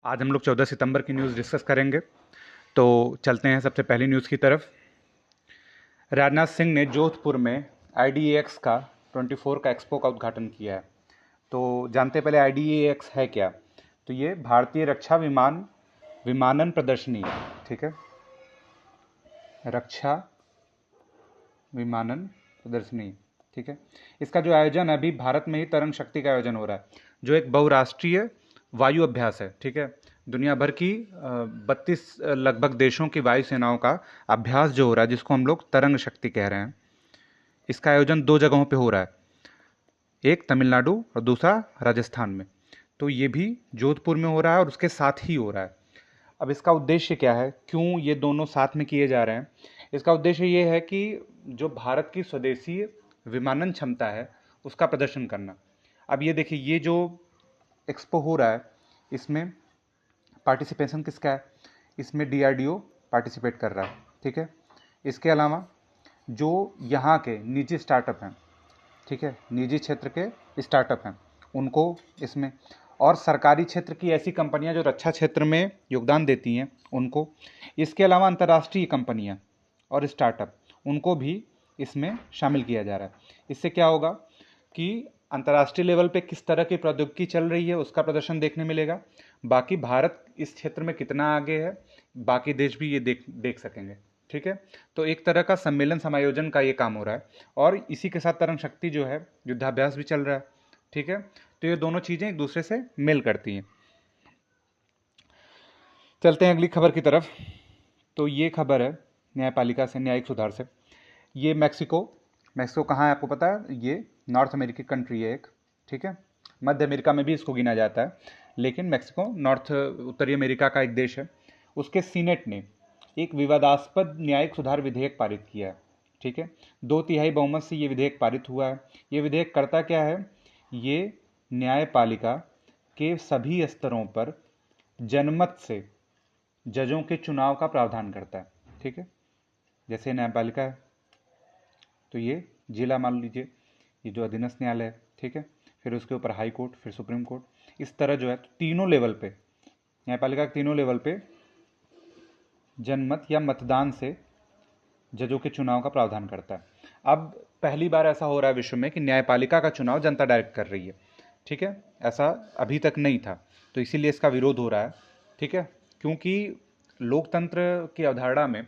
आज हम लोग 14 सितंबर की न्यूज़ डिस्कस करेंगे। तो चलते हैं सबसे पहली न्यूज़ की तरफ। राजनाथ सिंह ने जोधपुर में IDEX का 24 का एक्सपो का उद्घाटन किया है। तो जानते हैं पहले IDEX है क्या। तो ये भारतीय रक्षा विमानन प्रदर्शनी है। ठीक है, रक्षा विमानन प्रदर्शनी। ठीक है, इसका जो आयोजन है अभी भारत में ही तरंग शक्ति का आयोजन हो रहा है, जो एक बहुराष्ट्रीय वायु अभ्यास है। ठीक है, दुनिया भर की 32 लगभग देशों की वायु सेनाओं का अभ्यास जो हो रहा है, जिसको हम लोग तरंग शक्ति कह रहे हैं। इसका आयोजन दो जगहों पे हो रहा है, एक तमिलनाडु और दूसरा राजस्थान में। तो ये भी जोधपुर में हो रहा है और उसके साथ ही हो रहा है। अब इसका उद्देश्य क्या है, क्यों ये दोनों साथ में किए जा रहे हैं? इसका उद्देश्य ये है कि जो भारत की स्वदेशी विमानन क्षमता है उसका प्रदर्शन करना। अब ये देखिए, ये जो एक्सपो हो रहा है इसमें पार्टिसिपेशन किसका है? इसमें DRDO पार्टिसिपेट कर रहा है। ठीक है, इसके अलावा जो यहाँ के निजी स्टार्टअप हैं, ठीक है, निजी क्षेत्र के स्टार्टअप हैं, उनको इसमें, और सरकारी क्षेत्र की ऐसी कंपनियां जो रक्षा क्षेत्र में योगदान देती हैं उनको, इसके अलावा अंतर्राष्ट्रीय कंपनियां और स्टार्टअप, उनको भी इसमें शामिल किया जा रहा है। इससे क्या होगा कि अंतर्राष्ट्रीय लेवल पे किस तरह की प्रौद्योगिकी चल रही है उसका प्रदर्शन देखने मिलेगा। बाकी भारत इस क्षेत्र में कितना आगे है, बाकी देश भी ये देख सकेंगे। ठीक है, तो एक तरह का सम्मेलन समायोजन का ये काम हो रहा है, और इसी के साथ तरंग शक्ति जो है युद्धाभ्यास भी चल रहा है। ठीक है, तो ये दोनों चीज़ें एक दूसरे से मेल करती हैं। चलते हैं अगली खबर की तरफ। तो ये खबर है न्यायपालिका से, न्यायिक सुधार से। ये मैक्सिको कहाँ है आपको पता है? ये नॉर्थ अमेरिकी कंट्री है एक। ठीक है, मध्य अमेरिका में भी इसको गिना जाता है, लेकिन मैक्सिको नॉर्थ उत्तरी अमेरिका का एक देश है। उसके सीनेट ने एक विवादास्पद न्यायिक सुधार विधेयक पारित किया है। ठीक है, 2/3 बहुमत से ये विधेयक पारित हुआ है। ये विधेयक करता क्या है? ये न्यायपालिका के सभी स्तरों पर जनमत से जजों के चुनाव का प्रावधान करता है। ठीक है, जैसे न्यायपालिका है तो ये जिला मान लीजिए, ये जो अधीनस्थ न्यायालय है, ठीक है, फिर उसके ऊपर हाई कोर्ट, फिर सुप्रीम कोर्ट, इस तरह जो है तीनों लेवल पे, न्यायपालिका के तीनों लेवल पे जनमत या मतदान से जजों के चुनाव का प्रावधान करता है। अब पहली बार ऐसा हो रहा है विश्व में कि न्यायपालिका का चुनाव जनता डायरेक्ट कर रही है। ठीक है, ऐसा अभी तक नहीं था, तो इसीलिए इसका विरोध हो रहा है। ठीक है, क्योंकि लोकतंत्र की अवधारणा में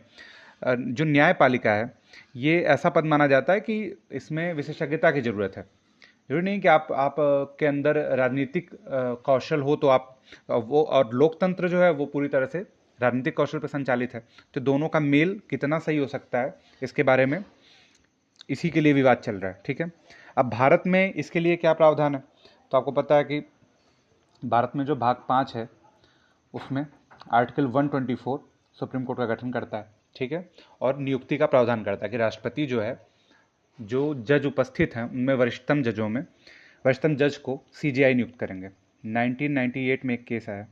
जो न्यायपालिका है ये ऐसा पद माना जाता है कि इसमें विशेषज्ञता की ज़रूरत है। जरूरी नहीं कि आप के अंदर राजनीतिक कौशल हो तो आप वो, और लोकतंत्र जो है वो पूरी तरह से राजनीतिक कौशल पर संचालित है। तो दोनों का मेल कितना सही हो सकता है, इसके बारे में इसी के लिए विवाद चल रहा है। ठीक है, अब भारत में इसके लिए क्या प्रावधान है? तो आपको पता है कि भारत में जो भाग 5 है उसमें आर्टिकल 124 सुप्रीम कोर्ट का गठन करता है। ठीक है, और नियुक्ति का प्रावधान करता है कि राष्ट्रपति जो है, जो जज उपस्थित हैं उनमें वरिष्ठतम जजों में वरिष्ठतम जज को CJI नियुक्त करेंगे। 1998 में एक केस आया,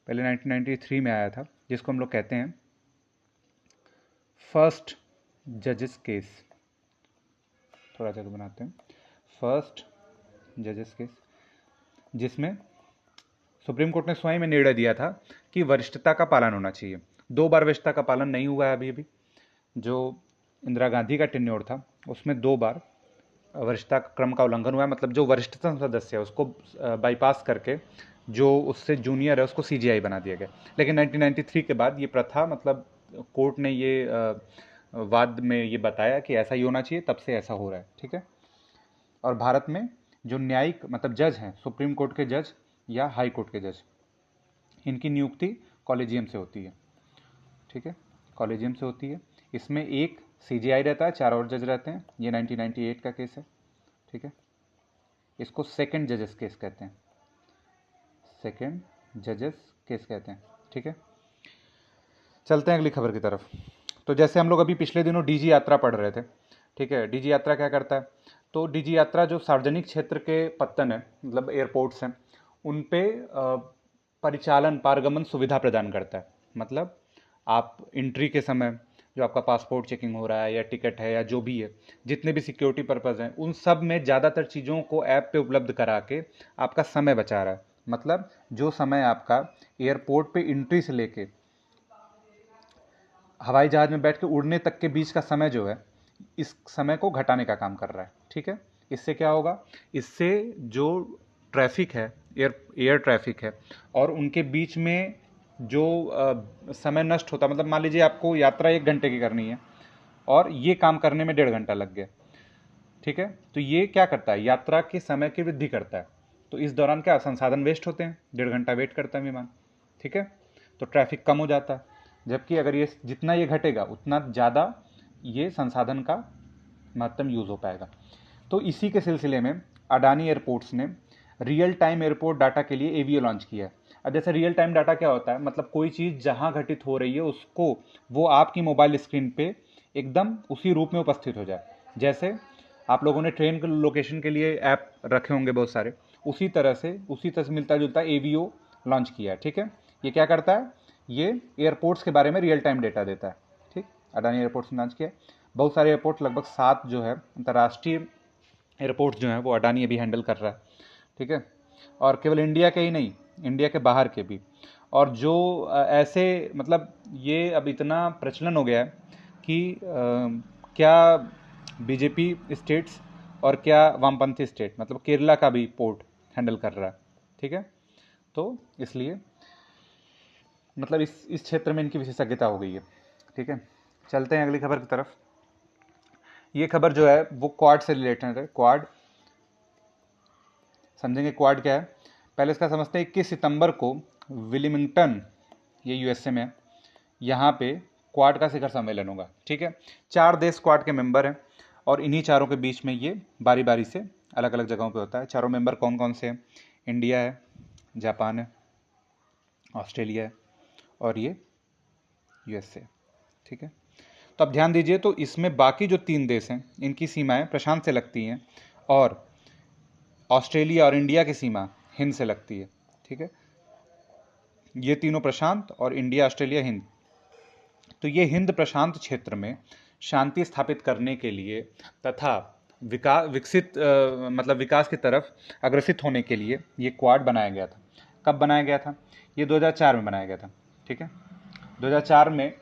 पहले 1993 में आया था, जिसको हम लोग कहते हैं फर्स्ट जजेस केस। थोड़ा सा बनाते हैं, फर्स्ट जजेस केस, जिसमें सुप्रीम कोर्ट ने स्वयं में निर्णय दिया था कि वरिष्ठता का पालन होना चाहिए। 2 बार वरिष्ठता का पालन नहीं हुआ है अभी भी। जो इंदिरा गांधी का टेन्योर था उसमें 2 बार वरिष्ठता क्रम का उल्लंघन हुआ है, मतलब जो वरिष्ठतम सदस्य है उसको बाईपास करके जो उससे जूनियर है उसको CJI बना दिया गया। लेकिन 1993 के बाद ये प्रथा, मतलब कोर्ट ने ये वाद में ये बताया कि ऐसा ही होना चाहिए, तब से ऐसा हो रहा है। ठीक है, और भारत में जो न्यायिक मतलब जज हैं, सुप्रीम कोर्ट के जज या हाई कोर्ट के जज, इनकी नियुक्ति कॉलेजियम से होती है। ठीक है, कॉलेजियम से होती है। इसमें एक CJI रहता है, 4 और जज रहते हैं। ये 1998 का केस है। ठीक है, इसको सेकंड जजेस केस कहते हैं, सेकंड जजेस केस कहते हैं। ठीक है, चलते हैं अगली खबर की तरफ। तो जैसे हम लोग अभी पिछले दिनों DG यात्रा पढ़ रहे थे। ठीक है, DG यात्रा क्या करता है? तो DG यात्रा जो सार्वजनिक क्षेत्र के पत्तन है, मतलब एयरपोर्ट्स हैं, उन पे परिचालन पारगमन सुविधा प्रदान करता है। मतलब आप एंट्री के समय जो आपका पासपोर्ट चेकिंग हो रहा है या टिकट है या जो भी है, जितने भी सिक्योरिटी पर्पज़ हैं, उन सब में ज़्यादातर चीज़ों को ऐप पे उपलब्ध करा के आपका समय बचा रहा है। मतलब जो समय आपका एयरपोर्ट पे एंट्री से लेके हवाई जहाज में बैठ के उड़ने तक के बीच का समय जो है, इस समय को घटाने का काम कर रहा है। ठीक है, इससे क्या होगा, इससे जो ट्रैफिक है, एयर ट्रैफिक है, और उनके बीच में जो समय नष्ट होता है, मतलब मान लीजिए आपको यात्रा 1 घंटे की करनी है और ये काम करने में 1.5 घंटा लग गया। ठीक है, तो ये क्या करता है, यात्रा के समय की वृद्धि करता है। तो इस दौरान क्या संसाधन वेस्ट होते हैं, 1.5 घंटा वेट करता है विमान। ठीक है, तो ट्रैफिक कम हो जाता है। जबकि अगर ये जितना ये घटेगा उतना ज़्यादा ये संसाधन का महत्तम यूज़ हो पाएगा। तो इसी के सिलसिले में अडानी एयरपोर्ट्स ने रियल टाइम एयरपोर्ट डाटा के लिए एवीओ लॉन्च किया है। अब जैसे रियल टाइम डाटा क्या होता है, मतलब कोई चीज़ जहाँ घटित हो रही है उसको वो आपकी मोबाइल स्क्रीन पे एकदम उसी रूप में उपस्थित हो जाए। जैसे आप लोगों ने ट्रेन के लोकेशन के लिए ऐप रखे होंगे बहुत सारे, उसी तरह से उसी तरह से मिलता जुलता एवीओ लॉन्च किया है। ठीक है, ये क्या करता है, ये एयरपोर्ट्स के बारे में रियल टाइम डेटा देता है। ठीक, अडानी एयरपोर्ट्स ने लॉन्च किया। बहुत सारे एयरपोर्ट, लगभग 7 जो है अंतर्राष्ट्रीय एयरपोर्ट्स जो हैं वो अडानी अभी हैंडल कर रहा है। ठीक है, और केवल इंडिया के ही नहीं, इंडिया के बाहर के भी। और जो ऐसे मतलब ये अब इतना प्रचलन हो गया है कि क्या बीजेपी स्टेट्स और क्या वामपंथी स्टेट, मतलब केरला का भी पोर्ट हैंडल कर रहा है। ठीक है, तो इसलिए मतलब इस क्षेत्र में इनकी विशेषज्ञता हो गई है। ठीक है, चलते हैं अगली खबर की तरफ। ये खबर जो है वो क्वाड से रिलेटेड है। क्वाड समझेंगे, क्वाड क्या है पहले इसका समझते हैं। 21 सितंबर को विलिंगटन, ये यूएसए में, यहाँ पे क्वाड का शिखर सम्मेलन होगा। ठीक है, 4 देश क्वाड के मेंबर हैं और इन्हीं चारों के बीच में ये बारी बारी से अलग अलग जगहों पे होता है। चारों मेंबर कौन कौन से हैं, इंडिया है, जापान है, ऑस्ट्रेलिया है और ये यूएसए। ठीक है, तो अब ध्यान दीजिए, तो इसमें बाकी जो 3 देश हैं इनकी सीमाएं प्रशांत से लगती हैं और ऑस्ट्रेलिया और इंडिया की सीमा हिंद से लगती है। ठीक है, ये तीनों प्रशांत और इंडिया, ऑस्ट्रेलिया, हिंद। तो ये हिंद प्रशांत क्षेत्र में शांति स्थापित करने के लिए तथा मतलब विकास की तरफ अग्रसित होने के लिए ये क्वाड बनाया गया था। कब बनाया गया था, ये 2004 में बनाया गया था। ठीक है, 2004 में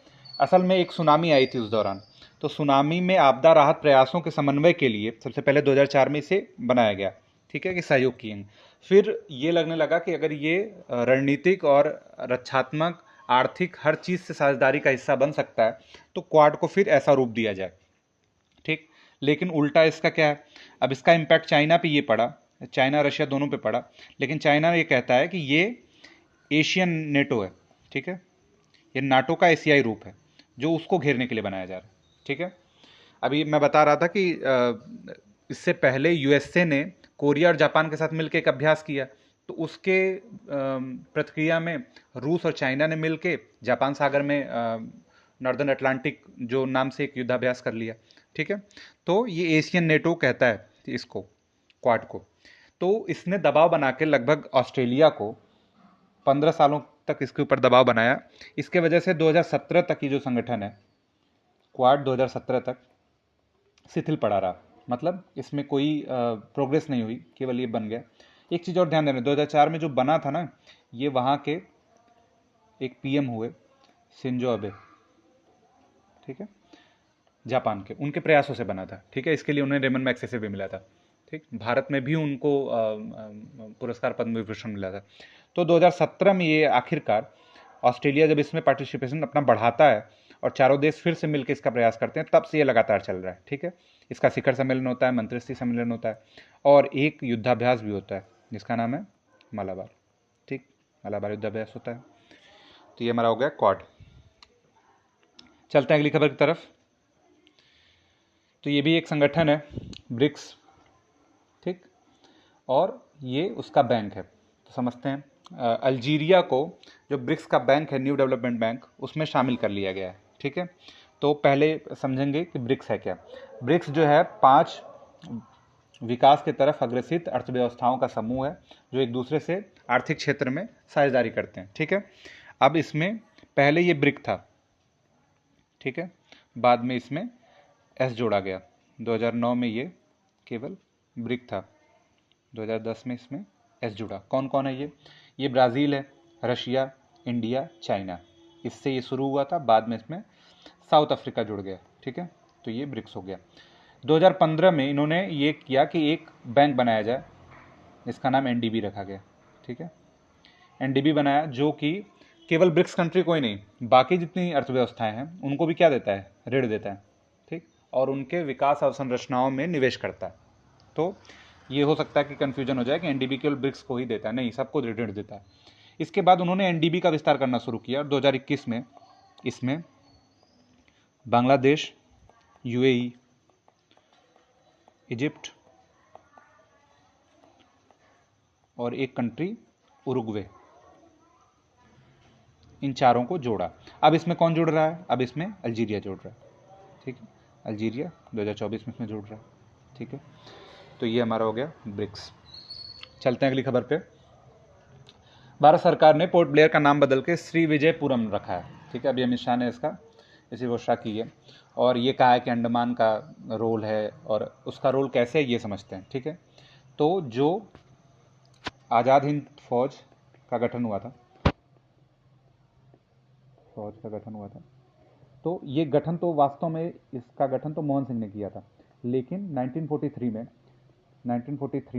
असल में एक सुनामी आई थी उस दौरान। तो सुनामी में आपदा राहत प्रयासों के समन्वय के लिए सबसे पहले 2004 में इसे बनाया गया। ठीक है, कि सहयोग किए। फिर ये लगने लगा कि अगर ये रणनीतिक और रक्षात्मक, आर्थिक, हर चीज़ से साझेदारी का हिस्सा बन सकता है तो क्वाड को फिर ऐसा रूप दिया जाए। ठीक, लेकिन उल्टा इसका क्या है, अब इसका इम्पैक्ट चाइना पे ये पड़ा, चाइना रशिया दोनों पे पड़ा। लेकिन चाइना ये कहता है कि ये एशियन नेटो है। ठीक है, ये नाटो का एशियाई रूप है जो उसको घेरने के लिए बनाया जा रहा है। ठीक है, अभी मैं बता रहा था कि इससे पहले यूएसए ने कोरिया और जापान के साथ मिलकर एक अभ्यास किया, तो उसके प्रतिक्रिया में रूस और चाइना ने मिलकर जापान सागर में नॉर्दर्न अटलांटिक जो नाम से एक युद्धाभ्यास कर लिया। ठीक है, तो ये एशियन नेटो कहता है इसको, क्वाड को। तो इसने दबाव बना के लगभग ऑस्ट्रेलिया को 15 सालों तक इसके ऊपर दबाव बनाया। इसके वजह से 2017 तक ये जो संगठन है क्वाड, 2017 तक शिथिल पड़ा रहा। मतलब इसमें कोई प्रोग्रेस नहीं हुई, केवल ये बन गया। एक चीज़ और ध्यान देना, 2004 में जो बना था ना, ये वहाँ के एक पीएम हुए, शिंजो अबे। ठीक है, जापान के, उनके प्रयासों से बना था। ठीक है, इसके लिए उन्हें रेमन मैग्सेसे भी मिला था। ठीक, भारत में भी उनको पुरस्कार पद्म विभूषण मिला था। तो 2017 में ये आखिरकार ऑस्ट्रेलिया जब इसमें पार्टिसिपेशन अपना बढ़ाता है और चारों देश फिर से मिलकर इसका प्रयास करते हैं, तब से ये लगातार चल रहा है। ठीक है, इसका शिखर सम्मेलन होता है, मंत्रिस्तरीय सम्मेलन होता है और एक युद्धाभ्यास भी होता है जिसका नाम है मालाबार। ठीक, मालाबार युद्धाभ्यास होता है। तो ये हमारा हो गया क्वाड। चलते हैं अगली खबर की तरफ। तो ये भी एक संगठन है, ब्रिक्स। ठीक, और ये उसका बैंक है। तो समझते हैं, अल्जीरिया को जो ब्रिक्स का बैंक है, न्यू डेवलपमेंट बैंक, उसमें शामिल कर लिया गया है। ठीक है, तो पहले समझेंगे कि ब्रिक्स है क्या। ब्रिक्स जो है 5 विकास की तरफ अग्रसित अर्थव्यवस्थाओं का समूह है जो एक दूसरे से आर्थिक क्षेत्र में साझेदारी करते हैं। ठीक है, अब इसमें पहले ये ब्रिक था। ठीक है, बाद में इसमें एस जोड़ा गया। 2009 में ये केवल ब्रिक था, 2010 में इसमें एस जुड़ा। कौन कौन है ये ब्राज़ील है, रशिया, इंडिया, चाइना, इससे ये शुरू हुआ था, बाद में इसमें साउथ अफ्रीका जुड़ गया। ठीक है, तो ये ब्रिक्स हो गया। 2015 में इन्होंने ये किया कि एक बैंक बनाया जाए, इसका नाम एनडीबी रखा गया। ठीक है, एनडीबी बनाया, जो कि केवल ब्रिक्स कंट्री को ही नहीं, बाकी जितनी अर्थव्यवस्थाएं हैं उनको भी क्या देता है, ऋण देता है। ठीक, और उनके विकास अवसंरचनाओं में निवेश करता है। तो ये हो सकता है कि कंफ्यूजन हो जाए कि एनडीबी केवल ब्रिक्स को ही देता है, नहीं, सबको ऋण देता है। इसके बाद उन्होंने एनडीबी का विस्तार करना शुरू किया। 2021 में इसमें बांग्लादेश, यूएई, इजिप्ट और एक कंट्री उरुग्वे, इन चारों को जोड़ा। अब इसमें कौन जुड़ रहा है, अब इसमें अल्जीरिया जुड़ रहा है। ठीक है, अल्जीरिया 2024 में इसमें जुड़ रहा है। ठीक है, तो ये हमारा हो गया ब्रिक्स। चलते हैं अगली खबर पे। भारत सरकार ने पोर्ट ब्लेयर का नाम बदल के श्रीविजयपुरम रखा है। ठीक है, अभी अमित शाह ने इसका इसी घोषणा की है, और ये कहा है कि अंडमान का रोल है, और उसका रोल कैसे है ये समझते हैं। ठीक है, तो जो आज़ाद हिंद फौज का गठन हुआ था, तो ये गठन तो वास्तव में इसका गठन तो मोहन सिंह ने किया था, लेकिन 1943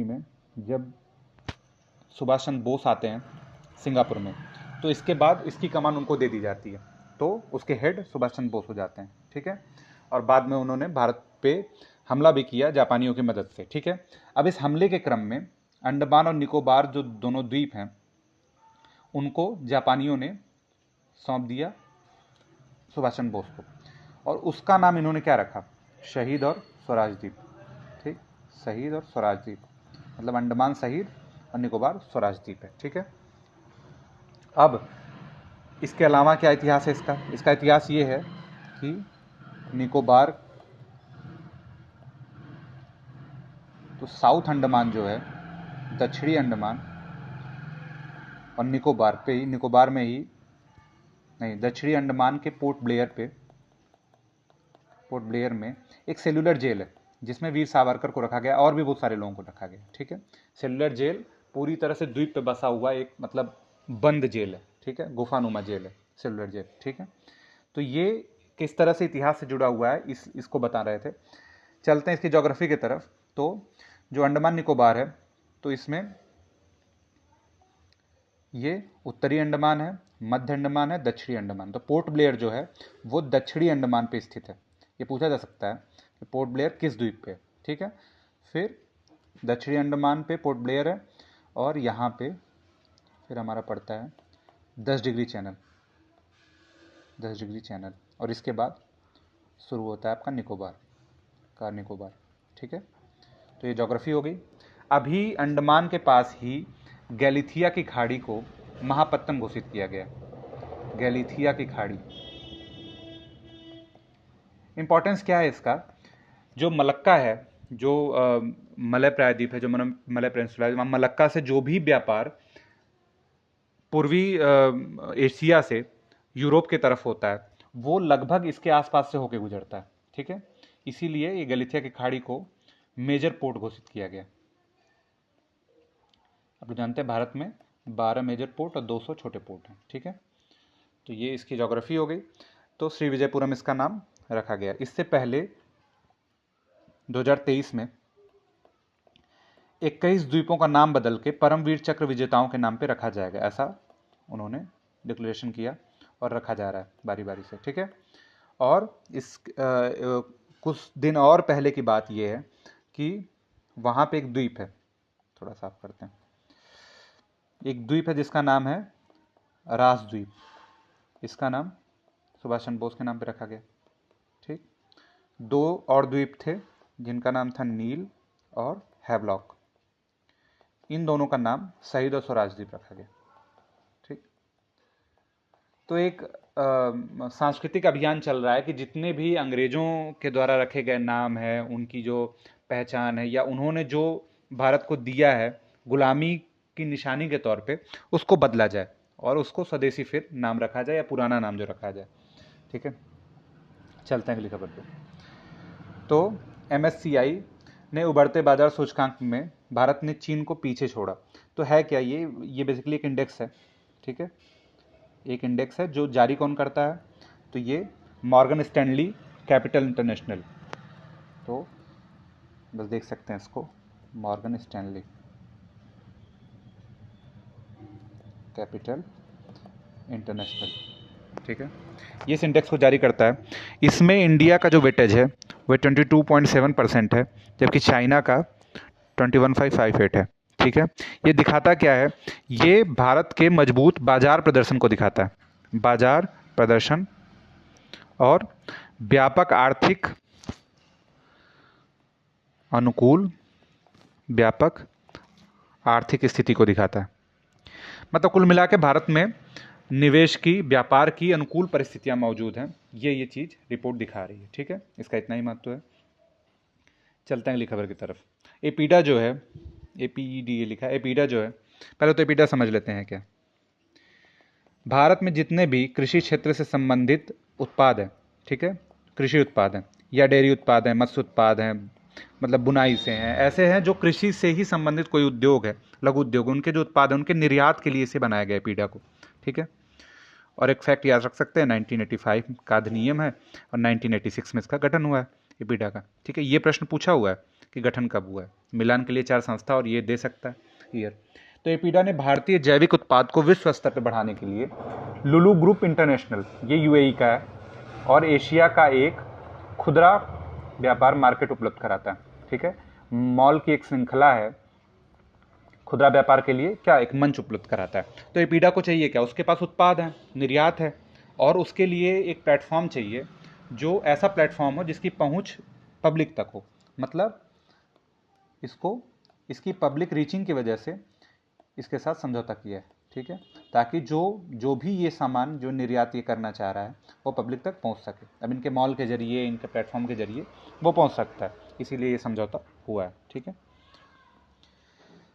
में जब सुभाष चंद्र बोस आते हैं सिंगापुर में, तो इसके बाद इसकी कमान उनको दे दी जाती है, तो उसके हेड सुभाष चंद्र बोस हो जाते हैं। ठीक है, और बाद में उन्होंने भारत पे हमला भी किया जापानियों की मदद से। ठीक है, अब इस हमले के क्रम में अंडमान और निकोबार जो दोनों द्वीप हैं उनको जापानियों ने सौंप दिया सुभाष चंद्र बोस को, और उसका नाम इन्होंने क्या रखा, शहीद और स्वराज द्वीप। ठीक, शहीद और स्वराज द्वीप, मतलब अंडमान शहीद और निकोबार स्वराज द्वीप है। ठीक है, अब इसके अलावा क्या इतिहास है इसका इतिहास ये है कि निकोबार, तो साउथ अंडमान जो है, दक्षिणी अंडमान और निकोबार में ही नहीं, दक्षिणी अंडमान के पोर्ट ब्लेयर में एक सेलुलर जेल है जिसमें वीर सावरकर को रखा गया, और भी बहुत सारे लोगों को रखा गया। ठीक है, सेलुलर जेल पूरी तरह से द्वीप पे बसा हुआ एक मतलब बंद जेल है। ठीक है, गुफानुमा जेल है सेलुलर जेल। ठीक है, तो ये किस तरह से इतिहास से जुड़ा हुआ है इसको बता रहे थे। चलते हैं इसकी ज्योग्राफी की तरफ। तो जो अंडमान निकोबार है, तो इसमें ये उत्तरी अंडमान है, मध्य अंडमान है, दक्षिणी अंडमान। तो पोर्ट ब्लेयर जो है वो दक्षिणी अंडमान पे स्थित है। ये पूछा जा सकता है कि पोर्ट ब्लेयर किस द्वीप पे है। ठीक है, फिर दक्षिणी अंडमान पे पोर्ट ब्लेयर है, और यहाँ पे फिर हमारा पड़ता है 10 डिग्री चैनल, और इसके बाद शुरू होता है आपका निकोबार। ठीक है, तो ये ज्योग्राफी हो गई। अभी अंडमान के पास ही गैलिथिया की खाड़ी को महापत्तन घोषित किया गया। गैलिथिया की खाड़ी, इंपॉर्टेंस क्या है इसका, जो मलक्का है, जो मलय प्रायद्वीप है, जो मलय पेनिनसुला है, मलक्का से जो भी व्यापार पूर्वी एशिया से यूरोप की तरफ होता है वो लगभग इसके आसपास से होकर गुजरता है। ठीक है, इसीलिए ये गैलिथिया की खाड़ी को मेजर पोर्ट घोषित किया गया। आप लोग जानते हैं भारत में 12 मेजर पोर्ट और 200 छोटे पोर्ट हैं। ठीक है, तो ये इसकी ज्योग्राफी हो गई। तो श्रीविजयपुरम इसका नाम रखा गया। इससे पहले 2023 में 21 द्वीपों का नाम बदल के परमवीर चक्र विजेताओं के नाम पे रखा जाएगा, ऐसा उन्होंने डिक्लेरेशन किया और रखा जा रहा है बारी बारी से। ठीक है, और इस कुछ दिन और पहले की बात यह है कि वहाँ पे एक द्वीप है, थोड़ा साफ करते हैं, एक द्वीप है जिसका नाम है रास द्वीप। इसका नाम सुभाष चंद्र बोस के नाम पे रखा गया। ठीक, 2 और द्वीप थे जिनका नाम था नील और हैवलॉक, इन दोनों का नाम शहीद और स्वराज द्वीप रखा गया। ठीक, तो एक सांस्कृतिक अभियान चल रहा है कि जितने भी अंग्रेजों के द्वारा रखे गए नाम हैं, उनकी जो पहचान है या उन्होंने जो भारत को दिया है गुलामी की निशानी के तौर पे, उसको बदला जाए और उसको स्वदेशी फिर नाम रखा जाए या पुराना नाम जो रखा जाए। ठीक है, चलते हैं अगली खबर पे। तो MSCI ने उभरते बाजार सूचकांक में भारत ने चीन को पीछे छोड़ा। तो है क्या ये बेसिकली एक इंडेक्स है, ठीक है, एक इंडेक्स है जो जारी कौन करता है, तो ये मॉर्गन स्टैनली कैपिटल इंटरनेशनल। तो बस देख सकते हैं इसको, मॉर्गन स्टैनली कैपिटल इंटरनेशनल, ठीक है, ये इस इंडेक्स को जारी करता है। इसमें इंडिया का जो वेटेज है वह 22.7% है, जबकि चाइना का 21.58 है, ठीक है। ये दिखाता क्या है, ये भारत के मजबूत बाजार प्रदर्शन को दिखाता है, बाजार प्रदर्शन और व्यापक आर्थिक अनुकूल व्यापक आर्थिक स्थिति को दिखाता है। मतलब कुल मिला के भारत में निवेश की, व्यापार की अनुकूल परिस्थितियां मौजूद हैं, ये चीज़ रिपोर्ट दिखा रही है, ठीक है। इसका इतना ही महत्व है। चलते हैं अगली खबर की तरफ। एपीडा जो है, APEDA लिखा है, एपीडा जो है, पहले तो एपीडा समझ लेते हैं क्या। भारत में जितने भी कृषि क्षेत्र से संबंधित उत्पाद हैं, ठीक है, कृषि उत्पाद हैं या डेयरी उत्पाद हैं, मत्स्य उत्पाद हैं, मतलब बुनाई से हैं, ऐसे हैं जो कृषि से ही संबंधित कोई उद्योग है, लघु उद्योग, उनके जो उत्पाद हैं उनके निर्यात के लिए इसे बनाया गया है एपीडा को, ठीक है। और एक फैक्ट याद रख सकते हैं, 1985 का अधिनियम है और 1986 में इसका गठन हुआ है एपीडा का, ठीक है। ये प्रश्न पूछा हुआ है कि गठन कब हुआ है, मिलान के लिए 4 संस्था और ये दे सकता है ईयर। तो एपीडा ने भारतीय जैविक उत्पाद को विश्व स्तर पर बढ़ाने के लिए लुलु ग्रुप इंटरनेशनल, ये यूएई का है, और एशिया का एक खुदरा व्यापार मार्केट उपलब्ध कराता है, ठीक है। मॉल की एक श्रृंखला है, खुदरा व्यापार के लिए क्या एक मंच उपलब्ध कराता है। तो एपीडा को चाहिए क्या, उसके पास उत्पाद है, निर्यात है, और उसके लिए एक प्लेटफॉर्म चाहिए जो ऐसा प्लेटफॉर्म हो जिसकी पहुंच पब्लिक तक हो, मतलब इसकी पब्लिक रीचिंग की वजह से इसके साथ समझौता किया है, ठीक है, ताकि जो भी ये सामान जो निर्यात ये करना चाह रहा है वो पब्लिक तक पहुंच सके। अब इनके मॉल के जरिए, इनके प्लेटफॉर्म के जरिए वो पहुंच सकता है, इसीलिए ये समझौता हुआ है, ठीक है।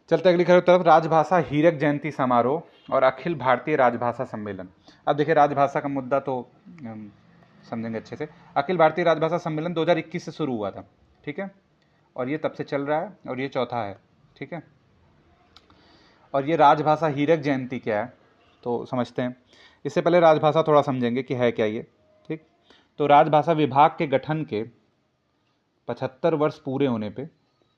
चलते अगली खबर तरफ। राजभाषा हीरक जयंती समारोह और अखिल भारतीय राजभाषा सम्मेलन। अब देखिए राजभाषा का मुद्दा तो समझेंगे अच्छे से। अखिल भारतीय राजभाषा सम्मेलन 2021 से शुरू हुआ था, ठीक है, और ये तब से चल रहा है और ये चौथा है, ठीक है। और ये राजभाषा हीरक जयंती क्या है तो समझते हैं। इससे पहले राजभाषा थोड़ा समझेंगे कि है क्या ये, ठीक। तो राजभाषा विभाग के गठन के 75 वर्ष पूरे होने पे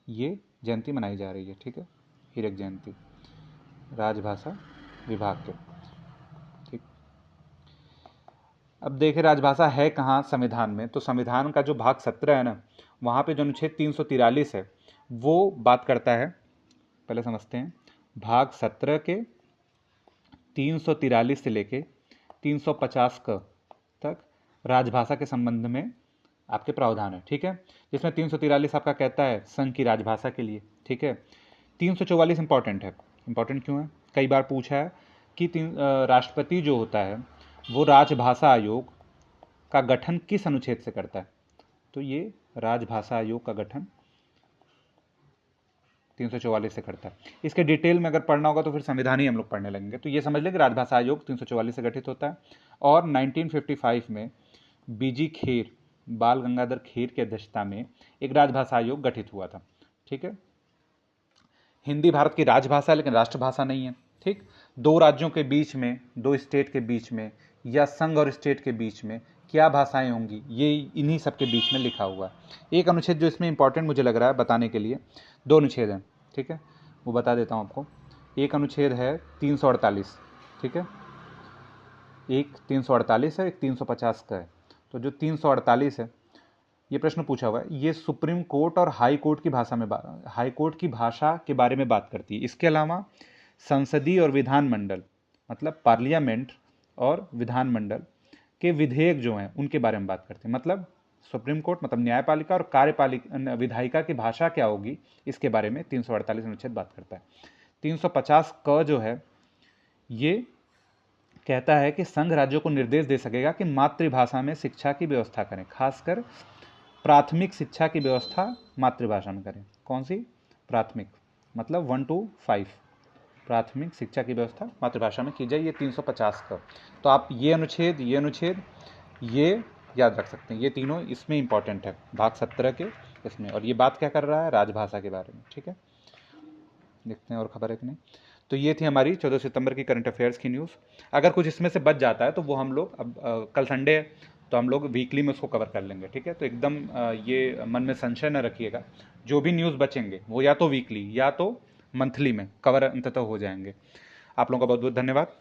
ये जयंती मनाई जा रही है, ठीक है, हीरक जयंती राजभाषा विभाग के, ठीक। अब देखिए राजभाषा है कहाँ संविधान में, तो संविधान का जो भाग 17 है ना, वहाँ पे जो अनुच्छेद 343 है वो बात करता है, पहले समझते हैं। भाग 17 के 343 से लेके 350 तक राजभाषा के संबंध में आपके प्रावधान है, ठीक है, जिसमें 343 आपका कहता है संघ की राजभाषा के लिए, ठीक है। 344 इंपॉर्टेंट है। इंपॉर्टेंट क्यों है, कई बार पूछा है कि राष्ट्रपति जो होता है वो राजभाषा आयोग का गठन किस अनुच्छेद से करता है, तो ये राजभाषा आयोग का गठन 344 से करता है। इसके डिटेल में अगर पढ़ना होगा तो फिर संविधान ही हम लोग पढ़ने लगेंगे। तो ये समझ लें कि राजभाषा आयोग 344 से गठित होता है। और 1955 में बीजी खेर, बाल गंगाधर खेर की अध्यक्षता में एक राजभाषा आयोग गठित हुआ था, ठीक है। हिंदी भारत की राजभाषा है लेकिन राष्ट्रभाषा नहीं है, ठीक। दो राज्यों के बीच में, दो स्टेट के बीच में या संघ और स्टेट के बीच में क्या भाषाएं होंगी, ये इन्हीं सब के बीच में लिखा हुआ है। एक अनुच्छेद जो इसमें इंपॉर्टेंट मुझे लग रहा है बताने के लिए, 2 अनुच्छेद हैं, ठीक है, वो बता देता हूँ आपको। एक अनुच्छेद है 348, ठीक है, एक 348 है, एक 350 का है। तो जो 348 है, ये प्रश्न पूछा हुआ है, ये सुप्रीम कोर्ट और हाई कोर्ट की भाषा में हाई कोर्ट की भाषा के बारे में बात करती है। इसके अलावा संसदीय और विधानमंडल, मतलब पार्लियामेंट और विधानमंडल के विधेयक जो हैं उनके बारे में बात करते हैं। मतलब सुप्रीम कोर्ट मतलब न्यायपालिका और कार्यपालिका विधायिका की भाषा क्या होगी इसके बारे में 348 अनुच्छेद बात करता है। 350 क जो है ये कहता है कि संघ राज्यों को निर्देश दे सकेगा कि मातृभाषा में शिक्षा की व्यवस्था करें, खासकर प्राथमिक शिक्षा की व्यवस्था मातृभाषा में करें। कौन सी? प्राथमिक, मतलब 1 to 5 प्राथमिक शिक्षा की व्यवस्था मातृभाषा में की जाए। ये 350 का। तो आप ये अनुच्छेद ये याद रख सकते हैं, ये तीनों इसमें इंपॉर्टेंट है भाग 17 के इसमें। और ये बात क्या कर रहा है? राजभाषा के बारे में, ठीक है। देखते हैं और खबर है कि नहीं। तो ये थी हमारी 14 सितंबर की करंट अफेयर्स की न्यूज़। अगर कुछ इसमें से बच जाता है तो वो हम लोग अब कल संडे है तो हम लोग वीकली में उसको कवर कर लेंगे, ठीक है। तो एकदम ये मन में संशय न रखिएगा, जो भी न्यूज़ बचेंगे वो या तो वीकली या तो मंथली में कवर अंततः हो जाएंगे। आप लोगों का बहुत बहुत धन्यवाद।